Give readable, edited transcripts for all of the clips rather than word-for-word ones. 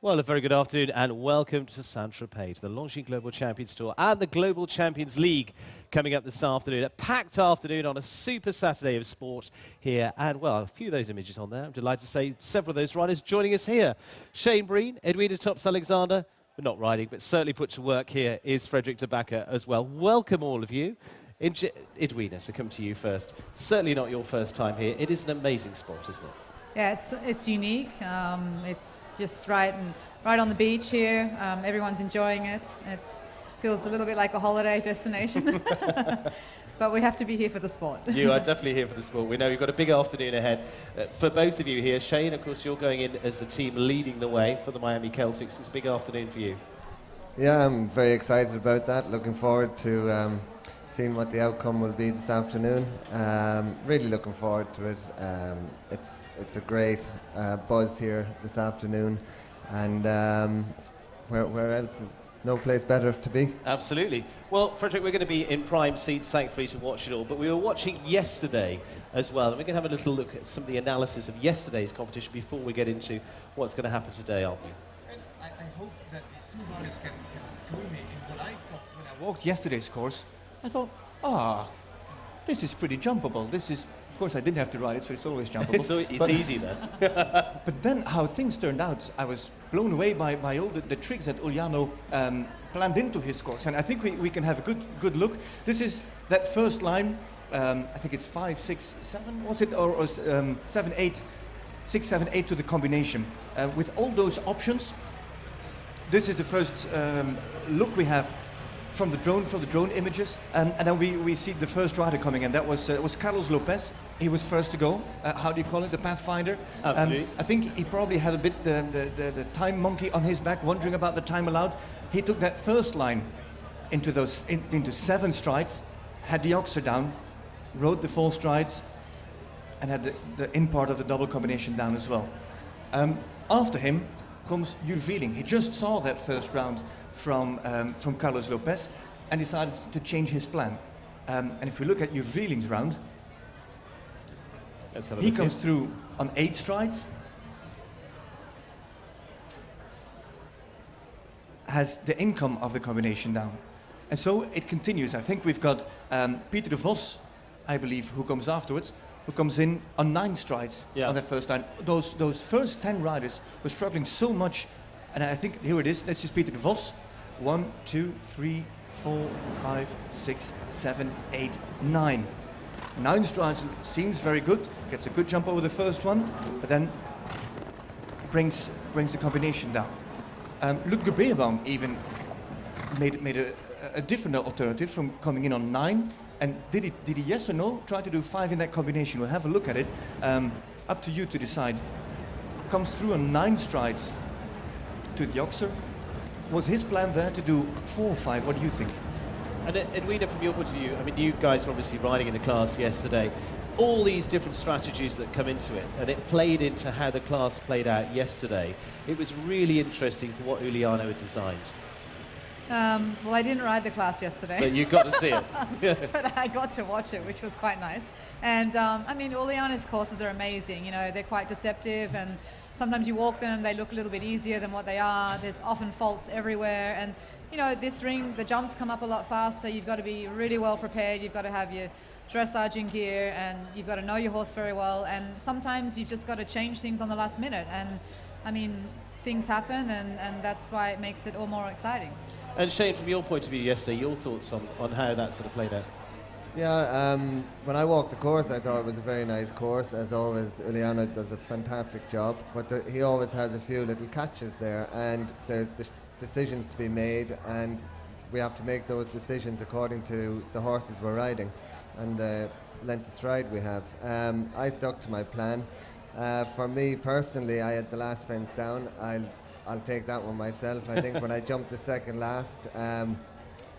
Well, a very good afternoon and welcome to Saint-Tropez, the Longines Global Champions Tour and the Global Champions League coming up this afternoon. A packed afternoon on a super Saturday of sport here. And, well, a few of those images on there. I'm delighted to say several of those riders joining us here. Shane Breen, Edwina Tops Alexander, but not riding, but certainly put to work here is Frederick Tabaka as well. Welcome all of you. Edwina, to come to you first. Certainly not your first time here. It is an amazing sport, isn't it? Yeah, it's unique. It's just right on the beach here. Everyone's enjoying it. It feels a little bit like a holiday destination. But we have to be here for the sport. You are definitely here for the sport. We know you've got a big afternoon ahead. For both of you here, Shane, of course, you're going in as the team leading the way for the Miami Celtics. It's a big afternoon for you. Yeah, I'm very excited about that. Looking forward to seeing what the outcome will be this afternoon. Really looking forward to it. It's a great buzz here this afternoon, and where else is no place better to be. Absolutely. Well, Frederick, we're going to be in prime seats, thankfully, to watch it all. But we were watching yesterday as well, and we're going to have a little look at some of the analysis of yesterday's competition before we get into what's going to happen today, aren't we? And I hope that these two riders can join me in what I thought when I walked yesterday's course. I thought, this is pretty jumpable. This is, of course, I didn't have to ride it, so it's always jumpable. It's easy then. But then how things turned out, I was blown away by all the tricks that Giuliano planned into his course. And I think we can have a good look. This is that first line. I think it's 5, 6, 7, was it? Or 7, 8, 6, 7, 8 to the combination. With all those options, this is the first look we have from the drone images, and then we see the first rider coming in. That was Carlos Lopez. He was first to go. How do you call it? The Pathfinder. Absolutely. I think he probably had a bit the time monkey on his back, wondering about the time allowed. He took that first line into 7 strides, had the oxer down, rode the 4 strides, and had the in part of the double combination down as well. After him comes Jurveling. He just saw that first round from Carlos Lopez and decided to change his plan. And if we look at Jurveling's round, he comes through on 8 strides, has the income of the combination down. And so it continues. I think we've got Peter de Vos, I believe, who comes afterwards, who comes in on 9 strides on that first line. Those first 10 riders were struggling so much, and I think here it is. This is Peter de Vos. 1, 2, 3, 4, 5, 6, 7, 8, 9. 9 strides seems very good. Gets a good jump over the first one, but then brings the combination down. Luc de Beerbaum even made a different alternative from coming in on 9. And did he yes or no try to do 5 in that combination? We'll have a look at it. Up to you to decide. Comes through on 9 strides to the oxer. Was his plan there to do 4 or 5? What do you think? And Edwina, from your point of view, I mean, you guys were obviously riding in the class yesterday. All these different strategies that come into it, and it played into how the class played out yesterday. It was really interesting for what Giuliano had designed. Well, I didn't ride the class yesterday. But you got to see it. But I got to watch it, which was quite nice. And I mean, Giuliano's courses are amazing. You know, they're quite deceptive, and sometimes you walk them, they look a little bit easier than what they are. There's often faults everywhere. And, you know, this ring, the jumps come up a lot faster. You've got to be really well prepared. You've got to have your dressaging gear, and you've got to know your horse very well. And sometimes you've just got to change things on the last minute. And, I mean, things happen, and that's why it makes it all more exciting. And Shane, from your point of view yesterday, your thoughts on how that sort of played out? Yeah, when I walked the course, I thought it was a very nice course. As always, Giuliano does a fantastic job, but he always has a few little catches there, and there's decisions to be made, and we have to make those decisions according to the horses we're riding and the length of stride we have. I stuck to my plan. For me personally, I had the last fence down. I'll take that one myself. I think when I jumped the second last,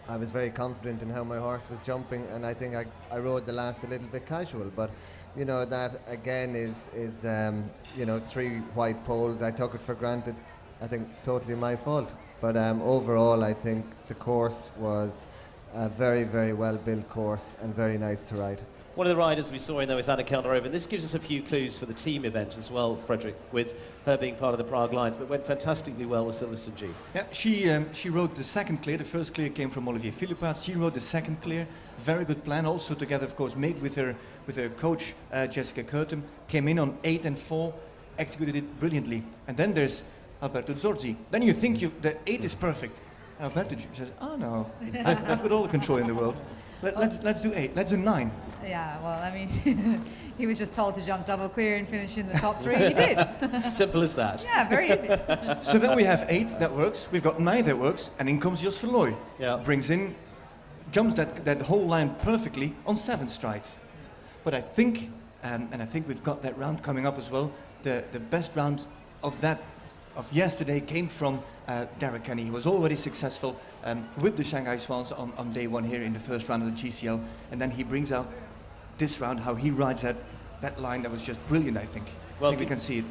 I was very confident in how my horse was jumping, and I think I rode the last a little bit casual. But you know, that again is 3 white poles. I took it for granted. I think totally my fault. But overall, I think the course was a very, very well built course and very nice to ride. One of the riders we saw in there was Anna Kelnerova, and this gives us a few clues for the team event as well, Frederick, with her being part of the Prague Lions, but went fantastically well with Silverstone G. Yeah, she rode the second clear. The first clear came from Olivier Philippas. She rode the second clear. Very good plan. Also together, of course, made with her coach Jessica Curtin. Came in on 8 and 4, executed it brilliantly. And then there's Alberto Zorzi. Then you think the 8 is perfect. Alberto says, "Oh no, I've got all the control in the world. Let's do 8. Let's do 9." Yeah, well, I mean, he was just told to jump double clear and finish in the top 3. He did. Simple as that. Yeah, very easy. So then we have 8 that works. We've got 9 that works, and in comes Jos Verlooy. Yeah. Jumps that whole line perfectly on 7 strides. But I think, and I think we've got that round coming up as well. The best round of yesterday came from Derek Kenny. He was already successful with the Shanghai Swans on day 1 here in the first round of the GCL, and then he brings out this round how he rides that line that was just brilliant. I think we can see it.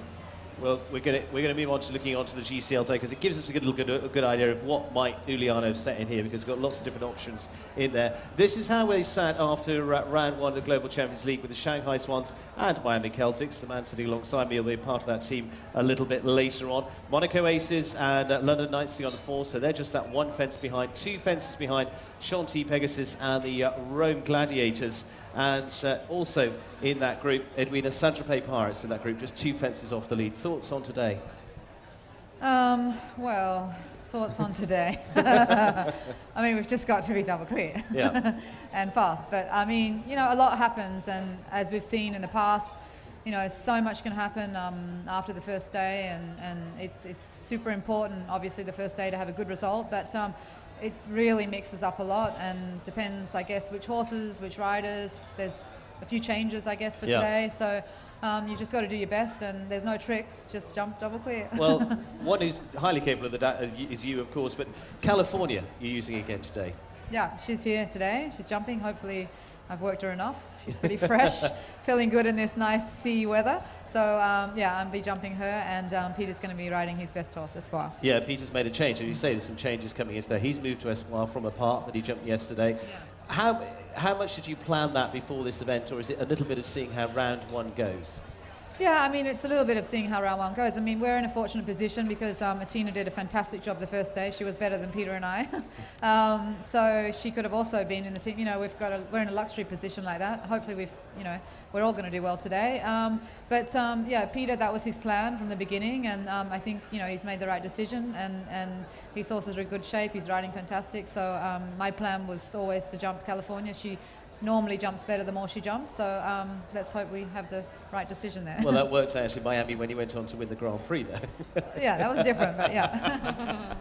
Well, we're going to move on to looking onto the GCL today because it gives us a good idea of what might Uliano set in here, because we've got lots of different options in there. This is how they sat after round 1 of the Global Champions League with the Shanghai Swans and Miami Celtics. The man sitting alongside me will be part of that team a little bit later on. Monaco Aces and London Knights on the 4, so they're just that 1 fence behind, 2 fences behind Chantilly Pegasus and the Rome Gladiators. And also in that group, Edwina Saint-Tropez Pirates in that group, just 2 fences off the lead. Thoughts on today? Well, thoughts on today. I mean, we've just got to be double clear and fast. But I mean, you know, a lot happens, and as we've seen in the past, you know, so much can happen after the first day, and it's super important, obviously, the first day to have a good result. But it really mixes up a lot and depends, I guess, which horses, which riders. There's a few changes, I guess, for today. So you've just got to do your best, and there's no tricks. Just jump double clear. Well, one who's highly capable of that is you, of course, but California you're using again today. Yeah, she's here today. She's jumping. Hopefully I've worked her enough. She's pretty fresh, feeling good in this nice sea weather. So, yeah, I'm be jumping her, and Peter's going to be riding his best horse, Espoir. Yeah, Peter's made a change, and you say there's some changes coming into there. He's moved to Espoir from a part that he jumped yesterday. Yeah. How much did you plan that before this event, or is it a little bit of seeing how round 1 goes? Yeah, I mean, it's a little bit of seeing how round 1 goes. I mean, we're in a fortunate position because Atina did a fantastic job the first day. She was better than Peter and I. So she could have also been in the team. You know, we're in a luxury position like that. Hopefully we're all going to do well today. Yeah, Peter, that was his plan from the beginning, and I think, you know, he's made the right decision, and his horses are in good shape. He's riding fantastic. So my plan was always to jump California. She normally jumps better the more she jumps, so let's hope we have the right decision there. Well, that worked out in Miami when you went on to win the Grand Prix there. Yeah, that was different, but yeah.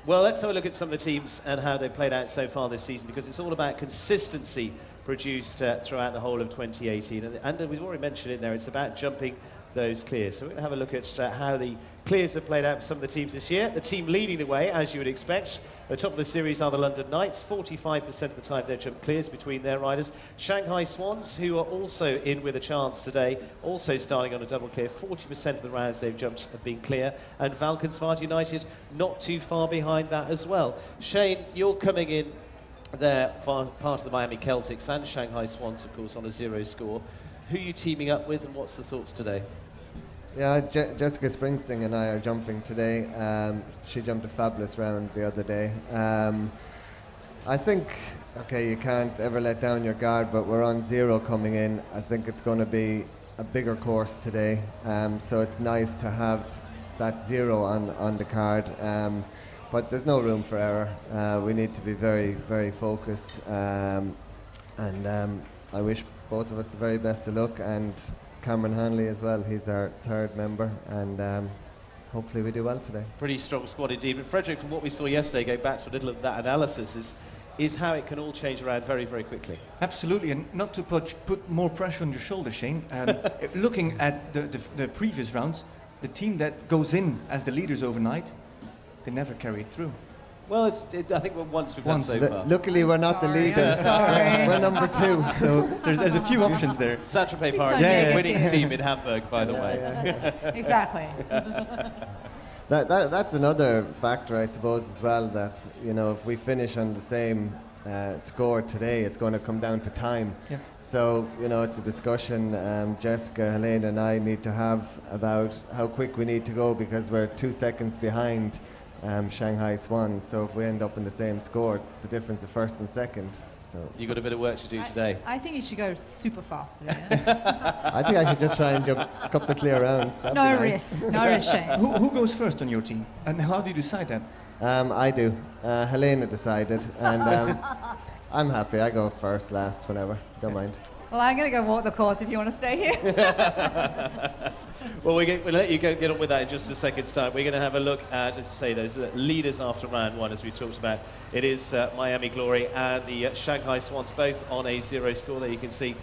Well, let's have a look at some of the teams and how they played out so far this season, because it's all about consistency produced throughout the whole of 2018. And we've already mentioned in there, it's about jumping those clears. So we're going to have a look at how the clears have played out for some of the teams this year. The team leading the way, as you would expect. The top of the series are the London Knights. 45% of the time they jump clears between their riders. Shanghai Swans, who are also in with a chance today, also starting on a double clear. 40% of the rounds they've jumped have been clear. And Valkenswaard United not too far behind that as well. Shane, you're coming in there for part of the Miami Celtics and Shanghai Swans, of course, on a 0 score. Who are you teaming up with, and what's the thoughts today? Yeah, Jessica Springsteen and I are jumping today. She jumped a fabulous round the other day. I think, okay, you can't ever let down your guard, but we're on 0 coming in. I think it's going to be a bigger course today, so it's nice to have that 0 on the card. But there's no room for error. We need to be very, very focused, and I wish both of us the very best of luck, and Cameron Hanley as well. He's our 3rd member, and hopefully we do well today. Pretty strong squad indeed. But Frederick, from what we saw yesterday, going back to a little of that analysis, is how it can all change around very, very quickly. Absolutely, and not to put more pressure on your shoulder, Shane. Looking at the previous rounds, the team that goes in as the leaders overnight, they never carry it through. Well, I think once we've done so far. Luckily, we're not the leaders. We're number 2. So there's a few options there. Saint-Tropez Pirates, winning team in Hamburg, by the way. Yeah. Exactly. That's another factor, I suppose, as well. That, you know, if we finish on the same scored today, it's going to come down to time. Yeah. So, it's a discussion Jessica, Helena and I need to have about how quick we need to go, because we're 2 seconds behind Shanghai Swans. So if we end up in the same score, it's the difference of first and second. So You've got a bit of work to do today. I think you should go super fast today. I think I should just try and jump a couple of clear rounds. That'd be No nice. risk, no risk, Shane. Who goes first on your team? And how do you decide that? I do. Helena decided, and I'm happy. I go first, last, whatever. Don't mind. Well, I'm going to go walk the course if you want to stay here. Well, we'll let you get on with that in just a second's time. We're going to have a look at, as I say, those leaders after round one, as we talked about. It is Miami Glory and the Shanghai Swans, both on a 0 score. There you can see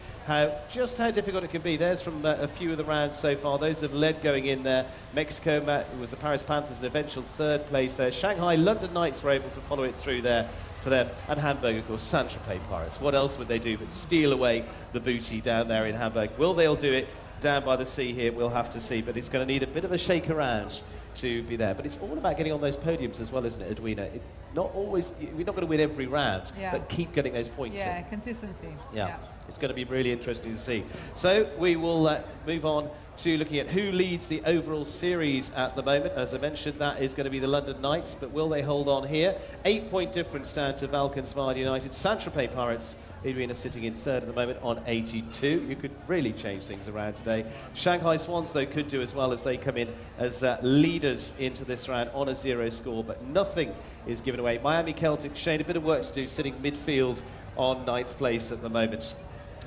just how difficult it can be. There's from a few of the rounds so far. Those have led going in there. Mexico was the Paris Panthers, an eventual third place there. Shanghai London Knights were able to follow it through there for them, and Hamburg, of course, Saint-Tropez Pirates. What else would they do but steal away the booty down there in Hamburg? Will they all do it down by the sea here? We'll have to see, but it's going to need a bit of a shake around to be there. But it's all about getting on those podiums as well, isn't it, Edwina? We're not going to win every round, but keep getting those points in. Yeah, consistency. Yeah. It's going to be really interesting to see. So we will move on to looking at who leads the overall series at the moment. As I mentioned, that is going to be the London Knights, but will they hold on here? 8-point difference down to Valkenswaard United. Saint-Tropez Pirates, Edwina sitting in third at the moment on 82. You could really change things around today. Shanghai Swans, though, could do as well, as they come in as leaders into this round on a 0 score, but nothing is given away. Miami Celtic, Shane, a bit of work to do, sitting midfield on 9th place at the moment.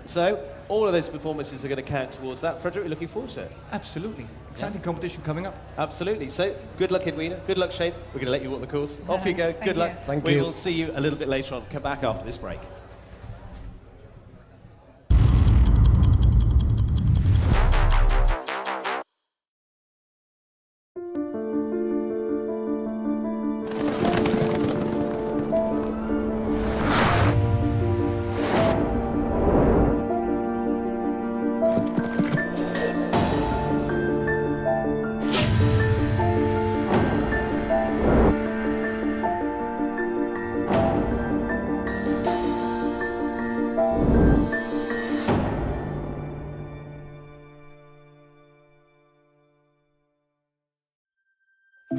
So all of those performances are going to count towards that. Frederick, we're looking forward to it. Absolutely. Exciting competition coming up. Absolutely. So good luck, Edwina. Good luck, Shane. We're going to let you walk the course. Off you go. Good luck. Thank you. We will see you a little bit later on. Come back after this break.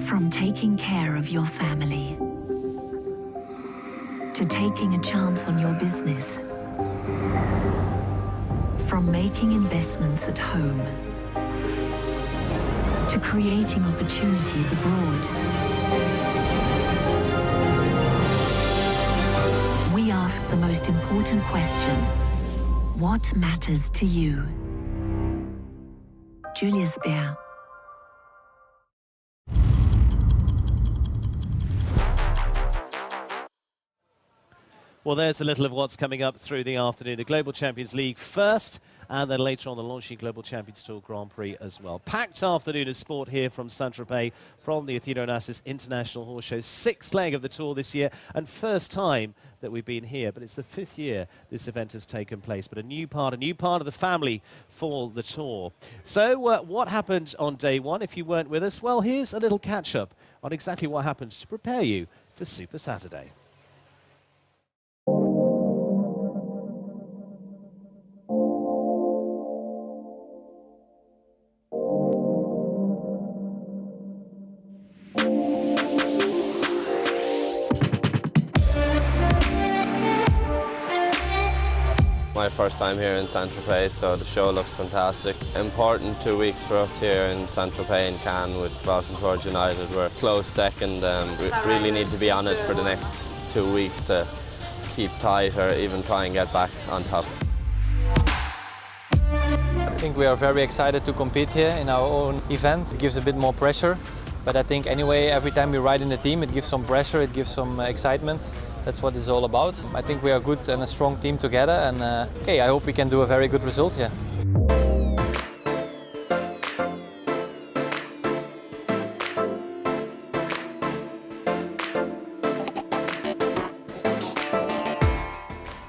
From taking care of your family, to taking a chance on your business, from making investments at home, to creating opportunities abroad, we ask the most important question: what matters to you? Julius Baer. Well, there's a little of what's coming up through the afternoon. The Global Champions League first, and then later on the Longines Global Champions Tour Grand Prix as well. Packed afternoon of sport here from Saint-Tropez, from the Edwina Tops International Horse Show. 6th leg of the tour this year, and first time that we've been here. But it's the 5th year this event has taken place. But a new part of the family for the tour. So what happened on day one, if you weren't with us? Well, here's a little catch-up on exactly what happened to prepare you for Super Saturday. My first time here in Saint-Tropez, so the show looks fantastic. Important 2 weeks for us here in Saint-Tropez and Cannes with Valkenswaard United. We're close second. We really need to be on it for the next 2 weeks to keep tight or even try and get back on top. I think we are very excited to compete here in our own event. It gives a bit more pressure, but I think anyway, every time we ride in the team, it gives some pressure, it gives some excitement. That's what it's all about. I think we are good and a strong team together, and I hope we can do a very good result here.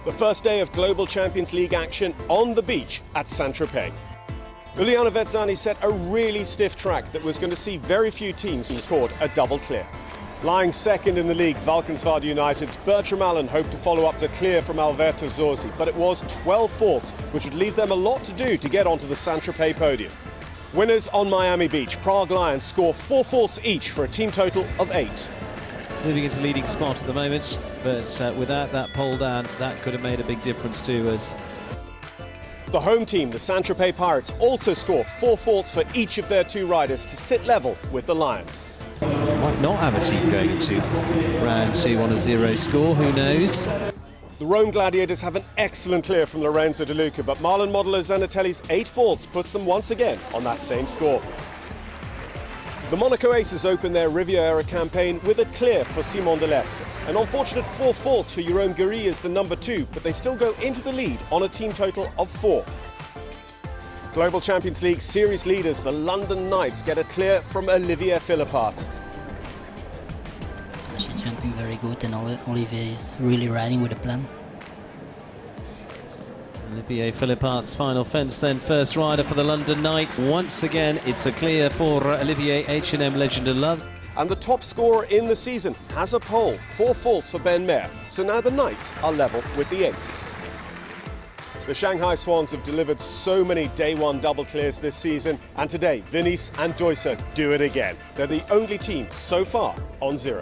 The first day of Global Champions League action on the beach at Saint-Tropez. Uliana Vetzani set a really stiff track that was going to see very few teams scored a double clear. Lying second in the league, Valkenswaard United's Bertram Allen hoped to follow up the clear from Alberto Zorzi, but it was 12 faults, which would leave them a lot to do to get onto the Saint-Tropez podium. Winners on Miami Beach, Prague Lions score 4 faults each for a team total of 8. Moving into leading spot at the moment, but without that pole down, that could have made a big difference too. As the home team, the Saint-Tropez Pirates, also score 4 faults for each of their 2 riders to sit level with the Lions. might not have a team going into round 2 on a 0 score, who knows? The Rome Gladiators have an excellent clear from Lorenzo De Luca, but Marlon Modeler Zanatelli's 8 faults puts them once again on that same score. The Monaco Aces open their Riviera campaign with a clear for Simon Delestre. An unfortunate 4 faults for Jérôme Guéry as the number 2, but they still go into the lead on a team total of 4. Global Champions League series leaders, the London Knights, get a clear from Olivier Philippart. She's jumping very good, and Olivier is really riding with a plan. Olivier Philippart's final fence then, first rider for the London Knights. Once again, it's a clear for Olivier, H&M Legend of Love. And the top scorer in the season has a pole, 4 faults for Ben Mayer. So now the Knights are level with the Aces. The Shanghai Swans have delivered so many day 1 double clears this season, and today Vinis and Deusser do it again. They're the only team so far on 0.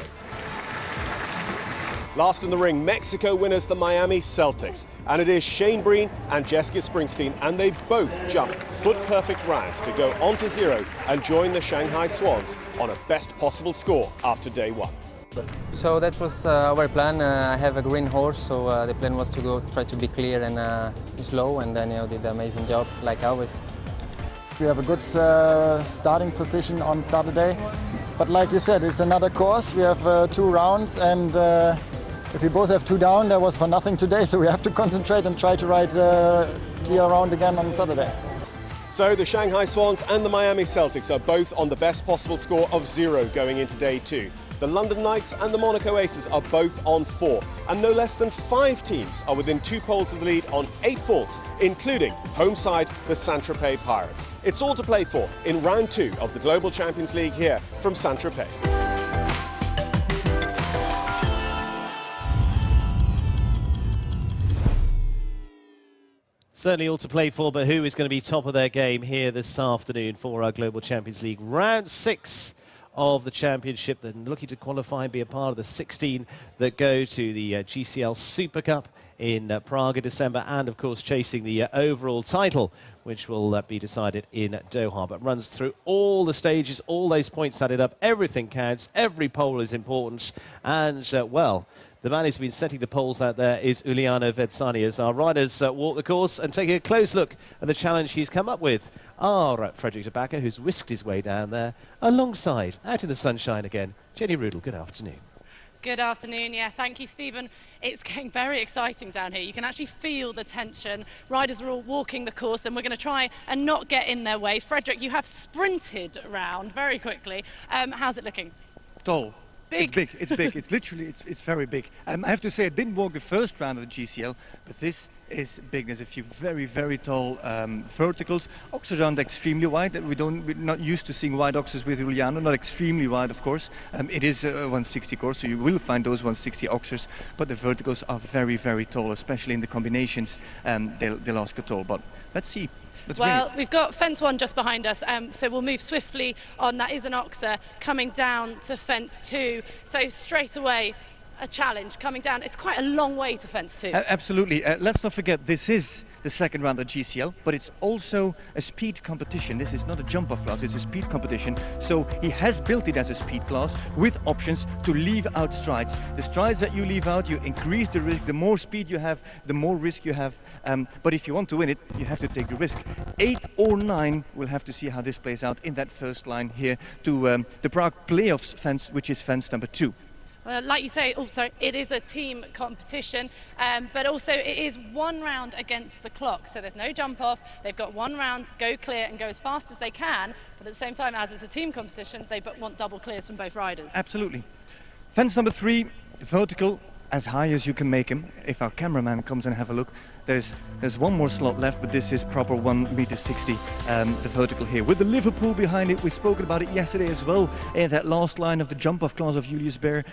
Last in the ring, Mexico winners the Miami Celtics, and it is Shane Breen and Jessica Springsteen, and they both jump foot-perfect rounds to go on to 0 and join the Shanghai Swans on a best possible score after day 1. So that was our plan. I have a green horse, so the plan was to go try to be clear and slow, and then did an amazing job like always. We have a good starting position on Saturday, but like you said, it's another course. We have 2 rounds, and if we both have 2 down, that was for nothing today, so we have to concentrate and try to ride clear around again on Saturday. So the Shanghai Swans and the Miami Celtics are both on the best possible score of 0 going into day 2. The London Knights and the Monaco Aces are both on 4, and no less than 5 teams are within 2 poles of the lead on 8 faults, including home side the Saint-Tropez Pirates. It's all to play for in round 2 of the Global Champions League here from Saint-Tropez. Certainly all to play for, but who is going to be top of their game here this afternoon for our Global Champions League? Round 6 of the championship, then looking to qualify and be a part of the 16 that go to the GCL Super Cup in Prague in December, and of course chasing the overall title, which will be decided in Doha, but runs through all the stages, all those points added up, everything counts, every pole is important, and well, the man who's been setting the poles out there is Uliano Vetsani, as our riders walk the course and taking a close look at the challenge he's come up with. Frederick de Backer, who's whisked his way down there, alongside, out in the sunshine again, Jenny Rudel. Good afternoon. Good afternoon, yeah, thank you, Stephen. It's getting very exciting down here. You can actually feel the tension. Riders are all walking the course, and we're going to try and not get in their way. Frederick, you have sprinted around very quickly. How's it looking? Tall. Big. It's big, it's big, it's literally, it's very big. I have to say, I didn't walk the first round of the GCL, but this is big. There's a few very, very tall verticals. Oxers aren't extremely wide. We're not used to seeing wide oxers with Uliano, not extremely wide, of course. It is a 160 course, so you will find those 160 oxers, but the verticals are very, very tall, especially in the combinations. They'll ask a toll, but let's see. Well, we've got fence 1 just behind us, so we'll move swiftly on. That is an oxer coming down to fence 2, so straight away a challenge coming down. It's quite a long way to fence 2. Absolutely. Let's not forget, this is the second round of GCL, but it's also a speed competition. This is not a jump-off class, it's a speed competition. So he has built it as a speed class with options to leave out strides. The strides that you leave out, you increase the risk. The more speed you have, the more risk you have. But if you want to win it, you have to take the risk. 8 or 9, we'll have to see how this plays out in that first line here to the Prague Playoffs fence, which is fence number 2. Well, like you say, it is a team competition, but also it is 1 round against the clock, so there's no jump off. They've got 1 round, go clear and go as fast as they can, but at the same time, as it's a team competition, they want double clears from both riders. Absolutely. Fence number 3, vertical, as high as you can make him. If our cameraman comes and have a look, There's one more slot left, but this is proper 1m60, the vertical here. With the Liverpool behind it, we've spoken about it yesterday as well, in that last line of the jump-off class of Julius Baer.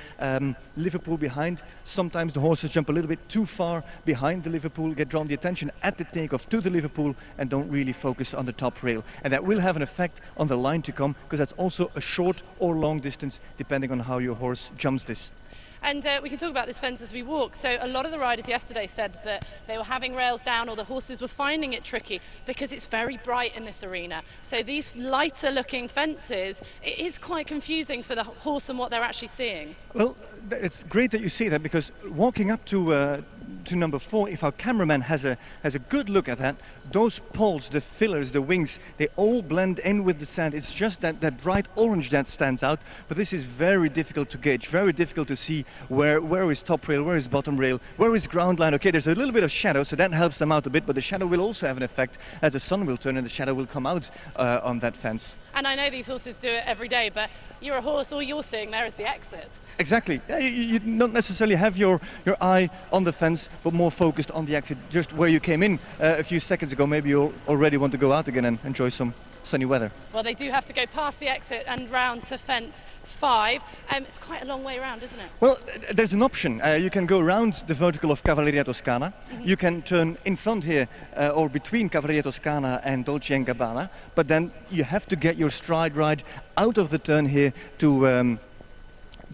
Liverpool behind. Sometimes the horses jump a little bit too far behind the Liverpool, get drawn the attention at the takeoff to the Liverpool, and don't really focus on the top rail. And that will have an effect on the line to come, because that's also a short or long distance, depending on how your horse jumps this. And we can talk about this fence as we walk. So a lot of the riders yesterday said that they were having rails down, or the horses were finding it tricky because it's very bright in this arena. So these lighter looking fences, it is quite confusing for the horse and what they're actually seeing. Well, it's great that you say that, because walking up to number 4, if our cameraman has a good look at that, those poles, the fillers, the wings, they all blend in with the sand. It's just that bright orange that stands out, but this is very difficult to gauge, very difficult to see where is top rail, where is bottom rail, where is ground line. Okay, there's a little bit of shadow, so that helps them out a bit, but the shadow will also have an effect as the sun will turn and the shadow will come out on that fence. And I know these horses do it every day, but you're a horse, all you're seeing there is the exit. Exactly. You don't necessarily have your eye on the fence, but more focused on the exit, just where you came in a few seconds ago. Maybe you already want to go out again and enjoy some sunny weather. Well, they do have to go past the exit and round to fence 5. It's quite a long way around, isn't it? Well, there's an option. You can go around the vertical of Cavalleria Toscana. You can turn in front here or between Cavalleria Toscana and Dolce & Gabbana, but then you have to get your stride ride out of the turn here to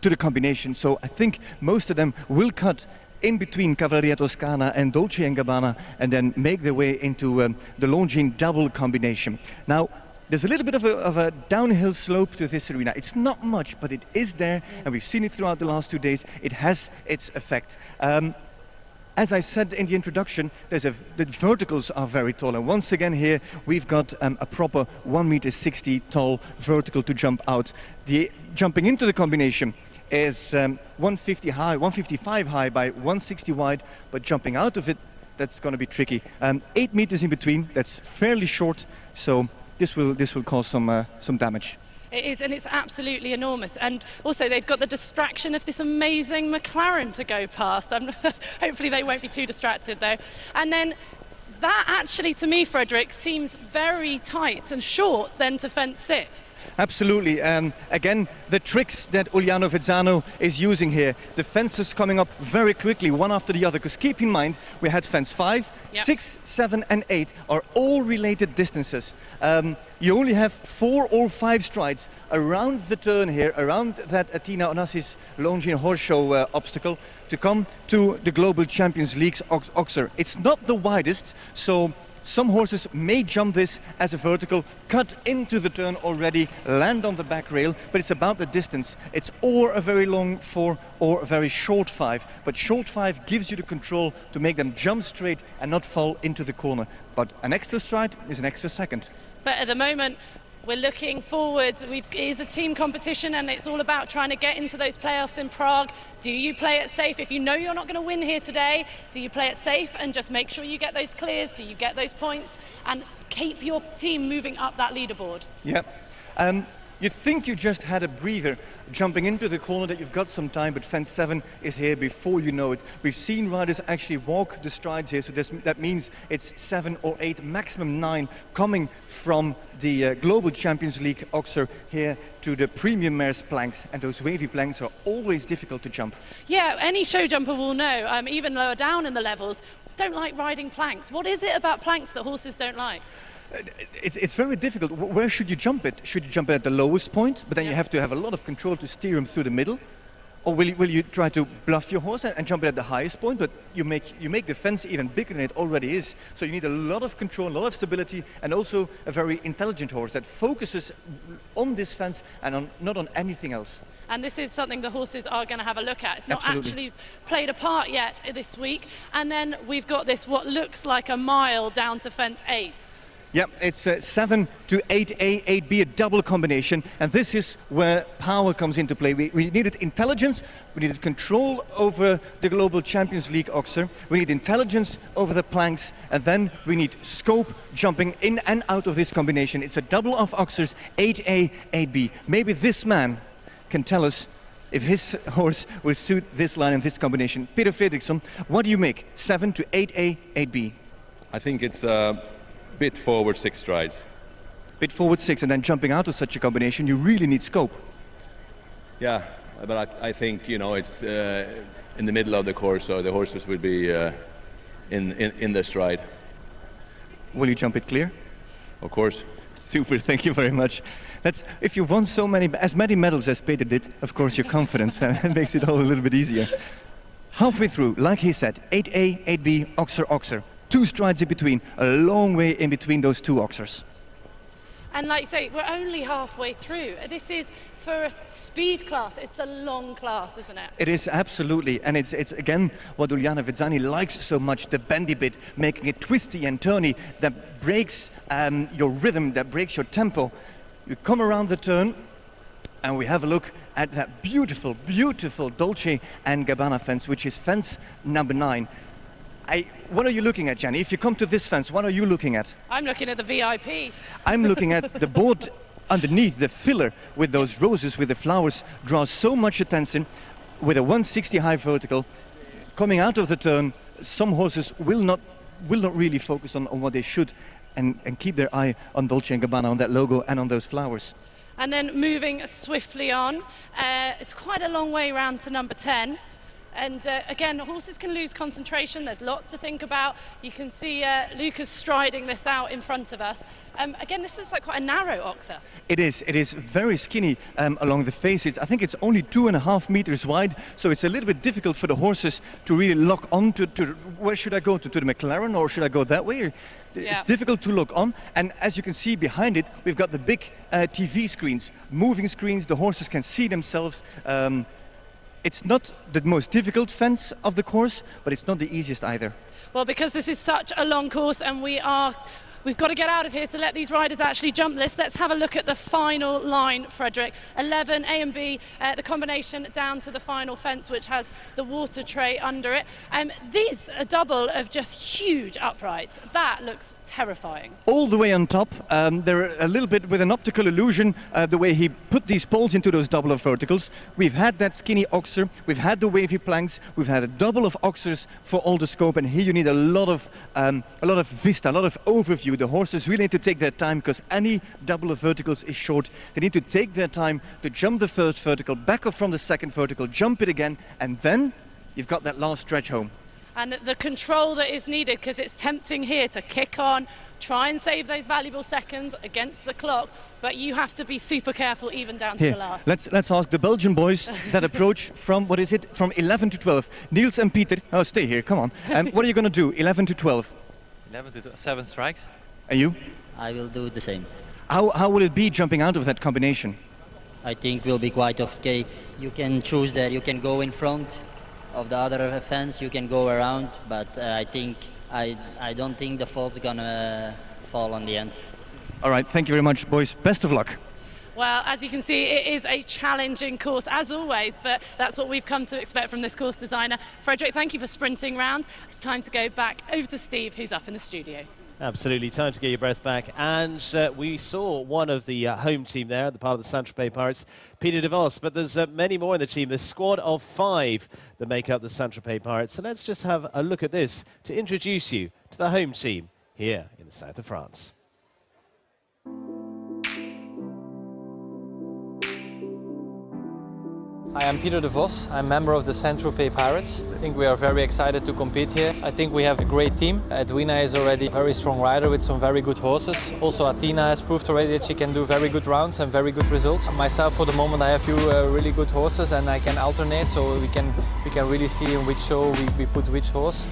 the combination. So I think most of them will cut in between Cavalleria Toscana and Dolce & Gabbana and then make their way into the Longines double combination. Now, there's a little bit of a downhill slope to this arena. It's not much, but it is there, and we've seen it throughout the last 2 days. It has its effect. As I said in the introduction, the verticals are very tall, and once again here we've got a proper 1m60 tall vertical to jump out. The jumping into the combination is 150 high, 155 high by 160 wide, but jumping out of it, that's going to be tricky. 8 meters in between, that's fairly short, so this will cause some damage. It is, and it's absolutely enormous. And also they've got the distraction of this amazing McLaren to go past. Hopefully they won't be too distracted though. And then that actually, to me, Frederick, seems very tight and short then to fence 6. Absolutely. Again, the tricks that Uliano Vezzano is using here, the fences coming up very quickly, one after the other, because keep in mind, we had fence 5, 6, 7 and 8 are all related distances. You only have 4 or 5 strides around the turn here, around that Athena Onassis Longines Horse Show obstacle to come to the Global Champions League's Oxer. It's not the widest, so some horses may jump this as a vertical, cut into the turn already, land on the back rail, but it's about the distance. It's or a very long 4 or a very short 5. But short 5 gives you the control to make them jump straight and not fall into the corner. But an extra stride is an extra second. But at the moment, we're looking forwards. It is a team competition and it's all about trying to get into those playoffs in Prague. Do you play it safe? If you know you're not going to win here today, do you play it safe and just make sure you get those clears so you get those points and keep your team moving up that leaderboard? Yeah. You think you just had a breather jumping into the corner, that you've got some time, but fence 7 is here before you know it. We've seen riders actually walk the strides here, so that means it's 7 or 8, maximum 9 coming from the Global Champions League Oxer here to the Premium Mares planks, and those wavy planks are always difficult to jump. Yeah, any show jumper will know, even lower down in the levels, don't like riding planks. What is it about planks that horses don't like? It's very difficult. Where should you jump it? Should you jump it at the lowest point, but then you have to have a lot of control to steer him through the middle? Or will you try to bluff your horse and jump it at the highest point, but you make the fence even bigger than it already is. So you need a lot of control, a lot of stability, and also a very intelligent horse that focuses on this fence and not on anything else. And this is something the horses are going to have a look at. It's not Absolutely. actually played a part yet this week. And then we've got this, what looks like a mile down to fence 8. Yeah, it's 7 to 8A, 8B, a double combination, and this is where power comes into play. We needed intelligence, we needed control over the Global Champions League Oxer, we need intelligence over the planks, and then we need scope jumping in and out of this combination. It's a double of Oxers, 8A, 8B. Maybe this man can tell us if his horse will suit this line and this combination. Peter Fredriksson, what do you make? 7 to 8A, 8B? I think it's a bit forward 6 strides. Bit forward 6, and then jumping out of such a combination, you really need scope. Yeah, but I think, you know, it's in the middle of the course, so the horses will be in the stride. Will you jump it clear? Of course. Super, thank you very much. If you've won as many medals as Peter did, of course you're confident. That makes it all a little bit easier. Halfway through, like he said, 8A, 8B, Oxer, Oxer. 2 strides in between, a long way in between those 2 Oxers. And like you say, we're only halfway through. This is, for a speed class, it's a long class, isn't it? It is, absolutely, and it's again what Uliana Vizzani likes so much, the bendy bit, making it twisty and turny, that breaks your rhythm, that breaks your tempo. You come around the turn, and we have a look at that beautiful, beautiful Dolce & Gabbana fence, which is fence number 9. What are you looking at, Jenny? If you come to this fence, what are you looking at? I'm looking at the VIP. I'm looking at the board underneath, the filler with those roses, with the flowers, draws so much attention. With a 160 high vertical, coming out of the turn, some horses will not really focus on what they should and keep their eye on Dolce & Gabbana, on that logo and on those flowers. And then moving swiftly on, it's quite a long way around to number 10. And again, horses can lose concentration. There's lots to think about. You can see Lucas striding this out in front of us. Again, this looks like quite a narrow Oxer. It is very skinny along the faces. I think it's only 2.5 meters wide, so it's a little bit difficult for the horses to really lock on to where should I go, to the McLaren, or should I go that way? It's difficult to look on, and as you can see behind it, we've got the big TV screens, moving screens. The horses can see themselves. It's not the most difficult fence of the course, but it's not the easiest either. Well, because this is such a long course and we've got to get out of here to let these riders actually jump this. Let's have a look at the final line, Fredrik. 11, A and B, the combination down to the final fence, which has the water tray under it. These are double of just huge uprights. That looks terrifying. All the way on top, they're a little bit with an optical illusion, the way he put these poles into those double of verticals. We've had that skinny Oxer, we've had the wavy planks, we've had a double of Oxers for all the scope, and here you need a lot of vista, a lot of overview. The horses really need to take their time, because any double of verticals is short. They need to take their time to jump the first vertical, back off from the second vertical, jump it again, and then you've got that last stretch home. And the control that is needed, because it's tempting here to kick on, try and save those valuable seconds against the clock, but you have to be super careful even down to the last. Let's ask the Belgian boys that approach from, what is it, from 11 to 12. Niels and Peter, oh, stay here, come on. What are you going to do, 11 to 12? 11 to 7 strikes. And you? I will do the same. How will it be jumping out of that combination? I think will be quite okay. You can choose that. You can go in front of the other fence. You can go around, but I don't think the fault's gonna fall on the end. All right, thank you very much, boys. Best of luck. Well, as you can see, it is a challenging course, as always, but that's what we've come to expect from this course designer. Fredrik, thank you for sprinting round. It's time to go back over to Steve, who's up in the studio. Absolutely, time to get your breath back. And we saw one of the home team there, the part of the Saint-Tropez Pirates, Peter de Vos. But there's many more in the team. There's a squad of 5 that make up the Saint-Tropez Pirates. So let's just have a look at this to introduce you to the home team here in the south of France. Hi, I'm Peter de Vos. I'm a member of the Saint-Tropez Pirates. I think we are very excited to compete here. I think we have a great team. Edwina is already a very strong rider with some very good horses. Also, Athena has proved already that she can do very good rounds and very good results. Myself, for the moment, I have a few really good horses and I can alternate, so we can really see in which show we put which horse.